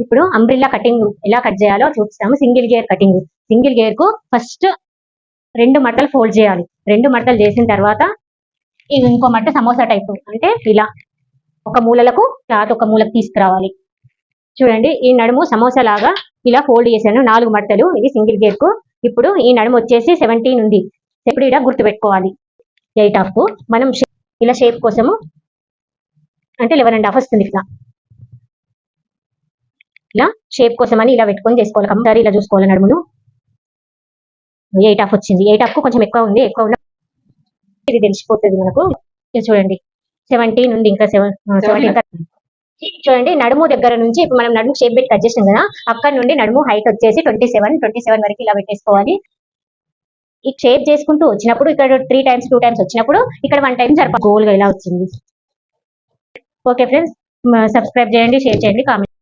ఇప్పుడు umbrella cutting ఎలా cut చేయాలో చూపిస్తాము. Single gear cutting. Single gear కు ఫస్ట్ 2 మడతలు ఫోల్డ్ చేయాలి. 2 మడతలు చేసిన తర్వాత ఇంకో మడత సమోసా టైప్, అంటే ఇలా ఒక మూలలకు క్లాత్ ఒక మూలకు తీసుకురావాలి. చూడండి, ఈ నడుము సమోసా లాగా ఇలా ఫోల్డ్ చేశాను 4 మడతలు. ఇది సింగిల్ గేర్ కు. ఇప్పుడు ఈ నడుము వచ్చేసి 17 ఉంది. ఇప్పుడు ఇలా గుర్తు పెట్టుకోవాలి. 8.5 మనం ఇలా షేప్ కోసము అంటే 11.5 వస్తుంది. ఇలా షేప్ కోసం అని ఇలా పెట్టుకొని చేసుకోవాలి. కంపల్సరీ ఇలా చూసుకోవాలి. నడుమును 8.5 వచ్చింది. 8.5 కు కొంచెం ఎక్కువ ఉంది. ఎక్కువ ఉన్న ఇది తెలిసిపోతుంది మనకు. చూడండి 17 ఉంది. ఇంకా 17. చూడండి, నడుము దగ్గర నుంచి ఇప్పుడు మనం నడుము షేప్ పెట్టి కట్ చేసాం కదా, అక్కడ నుండి నడుము హైట్ వచ్చేసి 27 వరకు ఇలా పెట్టేసుకోవాలి. ఈ షేప్ చేసుకుంటూ వచ్చినప్పుడు ఇక్కడ 3 టైమ్స్ 2 టైమ్స్ వచ్చినప్పుడు ఇక్కడ 1 టైం సరిపోతుంది. గోల్గా ఇలా వచ్చింది. ఓకే ఫ్రెండ్స్, సబ్స్క్రైబ్ చేయండి, షేర్ చేయండి, కామెంట్